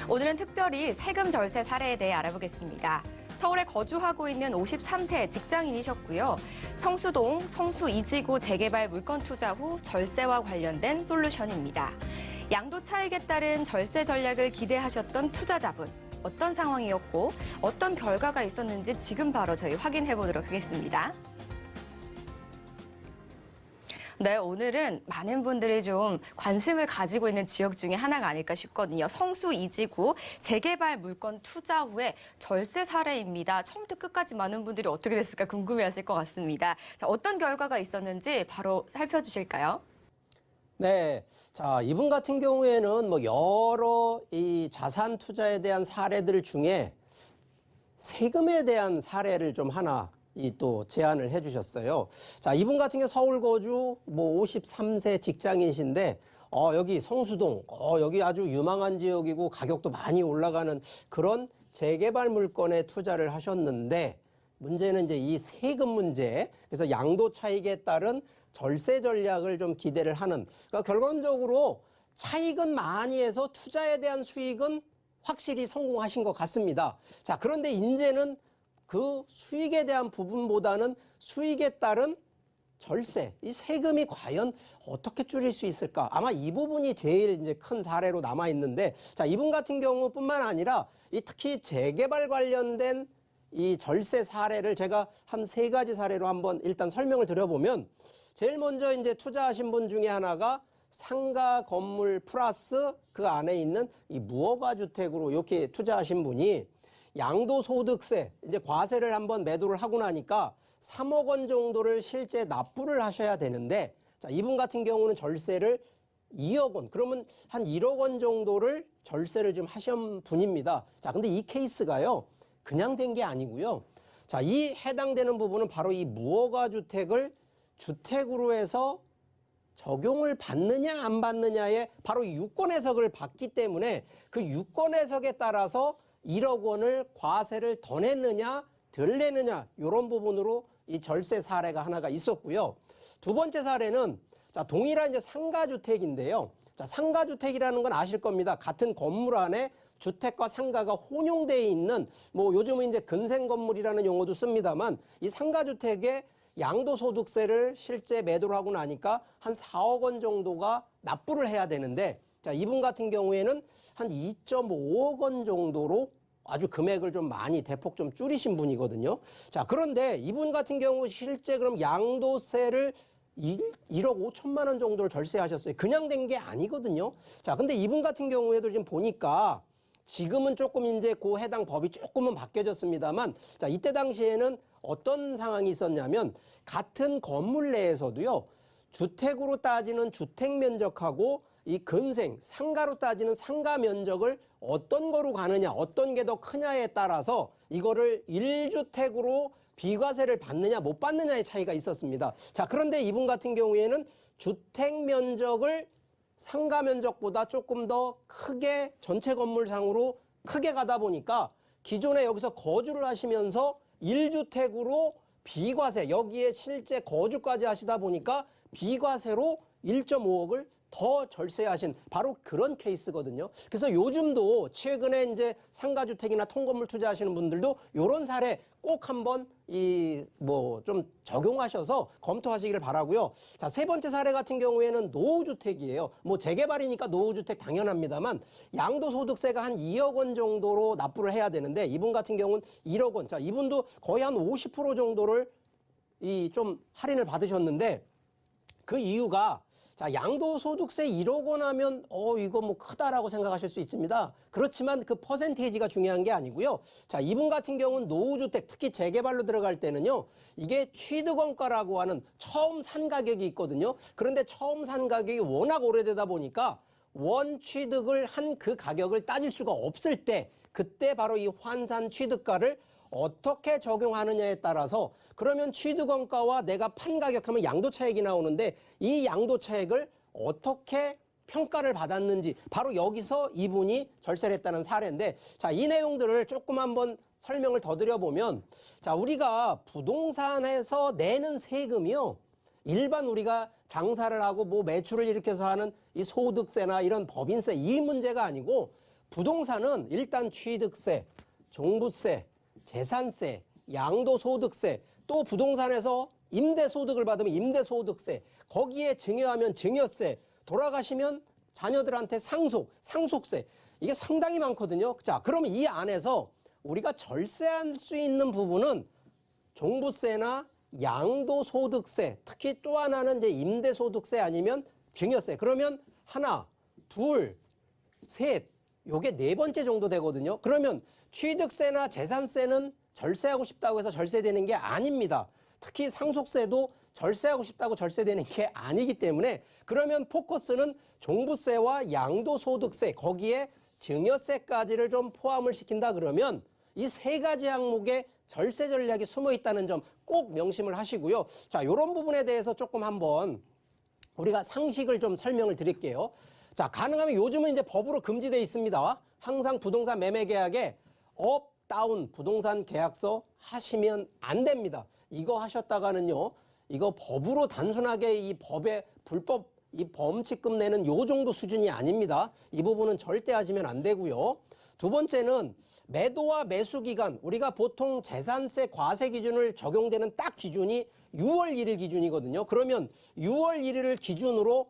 오늘은 특별히 세금 절세 사례에 대해 알아보겠습니다. 서울에 거주하고 있는 53세 직장인이셨고요. 성수동 성수 2지구 재개발 물건 투자 후 절세와 관련된 솔루션입니다. 양도 차익에 따른 절세 전략을 기대하셨던 투자자분, 어떤 상황이었고 어떤 결과가 있었는지 지금 바로 저희 확인해 보도록 하겠습니다. 네, 오늘은 많은 분들이 좀 관심을 가지고 있는 지역 중에 하나가 아닐까 싶거든요. 성수 2지구 재개발 물건 투자 후에 절세 사례입니다. 처음부터 끝까지 많은 분들이 어떻게 됐을까 궁금해하실 것 같습니다. 자, 어떤 결과가 있었는지 바로 살펴주실까요? 네. 자, 이분 같은 경우에는 여러 이 자산 투자에 대한 사례들 중에 세금에 대한 사례를 좀 하나 또 제안을 해주셨어요. 자, 이분 같은 경우 서울 거주 53세 직장인이신데, 여기 성수동, 여기 아주 유망한 지역이고 가격도 많이 올라가는 그런 재개발 물건에 투자를 하셨는데, 문제는 이제 이 세금 문제, 그래서 양도 차익에 따른 절세 전략을 좀 기대를 하는, 그러니까 결론적으로 차익은 많이 해서 투자에 대한 수익은 확실히 성공하신 것 같습니다. 자, 그런데 이제는 그 수익에 대한 부분보다는 수익에 따른 절세, 이 세금이 과연 어떻게 줄일 수 있을까? 아마 이 부분이 제일 이제 큰 사례로 남아 있는데, 자, 이분 같은 경우뿐만 아니라 이 특히 재개발 관련된 이 절세 사례를 제가 한 3가지 사례로 한번 일단 설명을 드려보면, 제일 먼저 이제 투자하신 분 중에 하나가 상가 건물 플러스 그 안에 있는 이 무허가 주택으로 이렇게 투자하신 분이 양도소득세, 이제 과세를 한번 매도를 하고 나니까 3억 원 정도를 실제 납부를 하셔야 되는데, 자, 이분 같은 경우는 절세를 2억 원, 그러면 한 1억 원 정도를 절세를 좀 하신 분입니다. 자, 근데 이 케이스가요, 그냥 된 게 아니고요. 자, 이 해당되는 부분은 바로 이 무허가 주택을 주택으로 해서 적용을 받느냐 안 받느냐에 바로 유권 해석을 받기 때문에 그 유권 해석에 따라서 1억 원을 과세를 더 냈느냐 덜 냈느냐 이런 부분으로 이 절세 사례가 하나가 있었고요. 두 번째 사례는 자, 동일한 이제 상가주택인데요. 자, 상가주택이라는 건 아실 겁니다. 같은 건물 안에 주택과 상가가 혼용되어 있는, 요즘은 이제 근생 건물이라는 용어도 씁니다만, 이 상가주택에 양도소득세를 실제 매도를 하고 나니까 한 4억 원 정도가 납부를 해야 되는데, 자, 이분 같은 경우에는 한 2.5억 원 정도로 아주 금액을 좀 많이 대폭 좀 줄이신 분이거든요. 자, 그런데 이분 같은 경우 실제 그럼 양도세를 1억 5천만 원 정도를 절세하셨어요. 그냥 된 게 아니거든요. 자, 근데 이분 같은 경우에도 지금 보니까 지금은 조금 이제 그 해당 법이 조금은 바뀌어졌습니다만, 자, 이때 당시에는 어떤 상황이 있었냐면, 같은 건물 내에서도요, 주택으로 따지는 주택 면적하고 이 근생, 상가로 따지는 상가 면적을 어떤 거로 가느냐, 어떤 게 더 크냐에 따라서 이거를 1주택으로 비과세를 받느냐 못 받느냐의 차이가 있었습니다. 자, 그런데 이분 같은 경우에는 주택 면적을 상가 면적보다 조금 더 크게 전체 건물상으로 크게 가다 보니까 기존에 여기서 거주를 하시면서 1주택으로 비과세, 여기에 실제 거주까지 하시다 보니까 비과세로 1.5억을 더 절세하신 바로 그런 케이스거든요. 그래서 요즘도 최근에 이제 상가주택이나 통건물 투자하시는 분들도 이런 사례 꼭 한번 좀 적용하셔서 검토하시기를 바라고요. 자, 세 번째 사례 같은 경우에는 노후주택이에요. 재개발이니까 노후주택 당연합니다만 양도소득세가 한 2억 원 정도로 납부를 해야 되는데 이분 같은 경우는 1억 원. 자, 이분도 거의 한 50% 정도를 좀 할인을 받으셨는데 그 이유가 자, 양도소득세 1억 원 하면 이거 크다라고 생각하실 수 있습니다. 그렇지만 그 퍼센테이지가 중요한 게 아니고요. 자, 이분 같은 경우는 노후주택, 특히 재개발로 들어갈 때는요, 이게 취득원가라고 하는 처음 산 가격이 있거든요. 그런데 처음 산 가격이 워낙 오래되다 보니까 원 취득을 한 그 가격을 따질 수가 없을 때, 그때 바로 이 환산 취득가를 어떻게 적용하느냐에 따라서, 그러면 취득원가와 내가 판 가격하면 양도차익이 나오는데 이 양도차익을 어떻게 평가를 받았는지 바로 여기서 이분이 절세를 했다는 사례인데, 자, 이 내용들을 조금 한번 설명을 더 드려보면, 자, 우리가 부동산에서 내는 세금이요, 일반 우리가 장사를 하고 매출을 일으켜서 하는 이 소득세나 이런 법인세 이 문제가 아니고 부동산은 일단 취득세, 종부세, 재산세, 양도소득세, 또 부동산에서 임대소득을 받으면 임대소득세, 거기에 증여하면 증여세, 돌아가시면 자녀들한테 상속세, 이게 상당히 많거든요. 자, 그러면 이 안에서 우리가 절세할 수 있는 부분은 종부세나 양도소득세, 특히 또 하나는 이제 임대소득세 아니면 증여세. 그러면 하나, 둘, 셋, 요게 네 번째 정도 되거든요. 그러면 취득세나 재산세는 절세하고 싶다고 해서 절세되는 게 아닙니다. 특히 상속세도 절세하고 싶다고 절세되는 게 아니기 때문에 그러면 포커스는 종부세와 양도소득세, 거기에 증여세까지를 좀 포함을 시킨다 그러면 이 세 가지 항목에 절세 전략이 숨어 있다는 점 꼭 명심을 하시고요. 자, 이런 부분에 대해서 조금 한번 우리가 상식을 좀 설명을 드릴게요. 자, 가능하면 요즘은 이제 법으로 금지되어 있습니다. 항상 부동산 매매 계약에 업, 다운 부동산 계약서 하시면 안 됩니다. 이거 하셨다가는요, 이거 법으로 단순하게 이 법의 불법 이 범칙금 내는 요 정도 수준이 아닙니다. 이 부분은 절대 하시면 안 되고요. 두 번째는 매도와 매수 기간, 우리가 보통 재산세 과세 기준을 적용되는 딱 기준이 6월 1일 기준이거든요. 그러면 6월 1일을 기준으로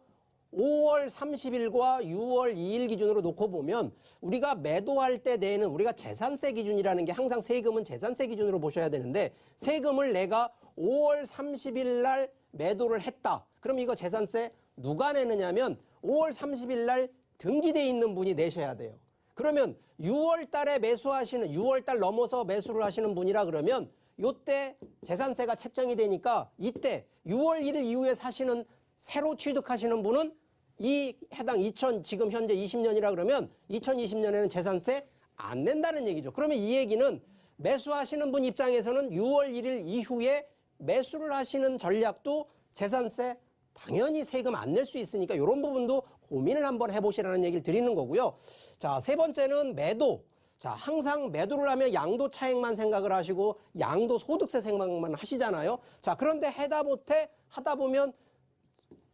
5월 30일과 6월 2일 기준으로 놓고 보면 우리가 매도할 때 내는 우리가 재산세 기준이라는 게 항상 세금은 재산세 기준으로 보셔야 되는데 세금을 내가 5월 30일 날 매도를 했다. 그럼 이거 재산세 누가 내느냐면 5월 30일 날 등기돼 있는 분이 내셔야 돼요. 그러면 6월 달에 매수하시는 6월 달 넘어서 매수를 하시는 분이라 그러면 요때 재산세가 책정이 되니까 이때 6월 1일 이후에 사시는 새로 취득하시는 분은 이 해당 지금 현재 20년이라 그러면 2020년에는 재산세 안 낸다는 얘기죠. 그러면 이 얘기는 매수하시는 분 입장에서는 6월 1일 이후에 매수를 하시는 전략도 재산세 당연히 세금 안 낼 수 있으니까 이런 부분도 고민을 한번 해보시라는 얘기를 드리는 거고요. 자, 세 번째는 매도. 자, 항상 매도를 하면 양도 차익만 생각을 하시고 양도 소득세 생각만 하시잖아요. 자, 그런데 하다 보면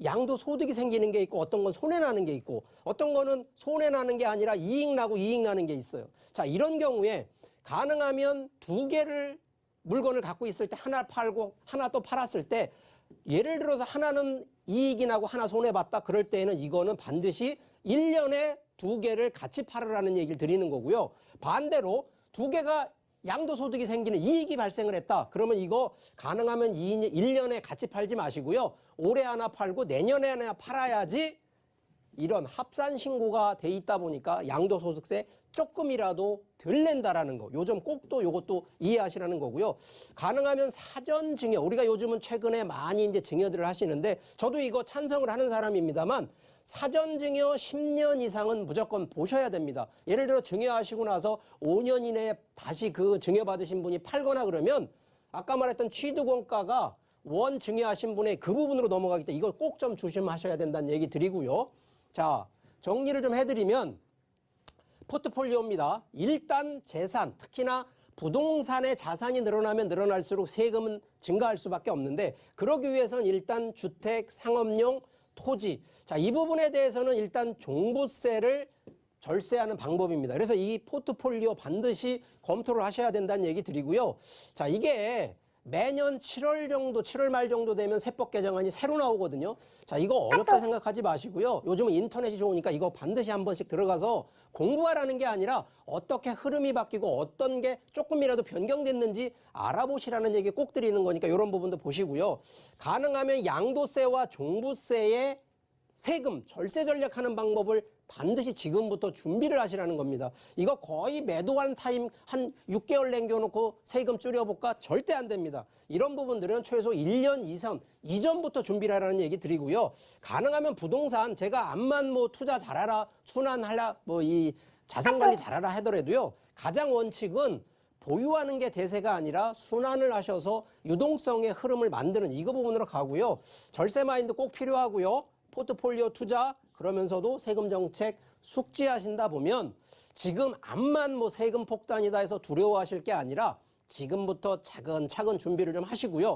양도 소득이 생기는 게 있고 어떤 건 손해나는 게 있고 어떤 거는 손해나는 게 아니라 이익나고 이익나는 게 있어요. 자, 이런 경우에 가능하면 두 개를 물건을 갖고 있을 때 하나 팔고 하나 또 팔았을 때 예를 들어서 하나는 이익이 나고 하나 손해봤다. 그럴 때에는 이거는 반드시 1년에 두 개를 같이 팔으라는 얘기를 드리는 거고요. 반대로 두 개가 양도소득이 생기는 이익이 발생을 했다. 그러면 이거 가능하면 1년에 같이 팔지 마시고요. 올해 하나 팔고 내년에 하나 팔아야지 이런 합산 신고가 돼 있다 보니까 양도소득세 조금이라도 덜 낸다라는 거. 요즘 꼭 또 요것도 이해하시라는 거고요. 가능하면 사전 증여. 우리가 요즘은 최근에 많이 이제 증여들을 하시는데 저도 이거 찬성을 하는 사람입니다만 사전 증여 10년 이상은 무조건 보셔야 됩니다. 예를 들어 증여하시고 나서 5년 이내에 다시 그 증여받으신 분이 팔거나 그러면 아까 말했던 취득원가가 원 증여하신 분의 그 부분으로 넘어가기 때문에 이걸 꼭 좀 조심하셔야 된다는 얘기 드리고요. 자, 정리를 좀 해드리면 포트폴리오입니다. 일단 재산, 특히나 부동산의 자산이 늘어나면 늘어날수록 세금은 증가할 수밖에 없는데 그러기 위해서는 일단 주택, 상업용, 토지. 자, 이 부분에 대해서는 일단 종부세를 절세하는 방법입니다. 그래서 이 포트폴리오 반드시 검토를 하셔야 된다는 얘기 드리고요. 자, 이게 매년 7월 말 정도 되면 세법 개정안이 새로 나오거든요. 자, 이거 어렵다 생각하지 마시고요. 요즘은 인터넷이 좋으니까 이거 반드시 한 번씩 들어가서 공부하라는 게 아니라 어떻게 흐름이 바뀌고 어떤 게 조금이라도 변경됐는지 알아보시라는 얘기 꼭 드리는 거니까 이런 부분도 보시고요. 가능하면 양도세와 종부세의 세금, 절세 전략하는 방법을 반드시 지금부터 준비를 하시라는 겁니다. 이거 거의 매도한 타임 한 6개월 남겨놓고 세금 줄여볼까? 절대 안 됩니다. 이런 부분들은 최소 1년 이전부터 준비를 하라는 얘기 드리고요. 가능하면 부동산 제가 암만 뭐 투자 잘하라, 순환하라, 뭐 이 자산관리 잘하라 하더라도요. 가장 원칙은 보유하는 게 대세가 아니라 순환을 하셔서 유동성의 흐름을 만드는 이거 부분으로 가고요. 절세 마인드 꼭 필요하고요. 포트폴리오 투자 그러면서도 세금 정책 숙지하신다 보면 지금 암만 뭐 세금 폭탄이다 해서 두려워하실 게 아니라 지금부터 차근차근 준비를 좀 하시고요.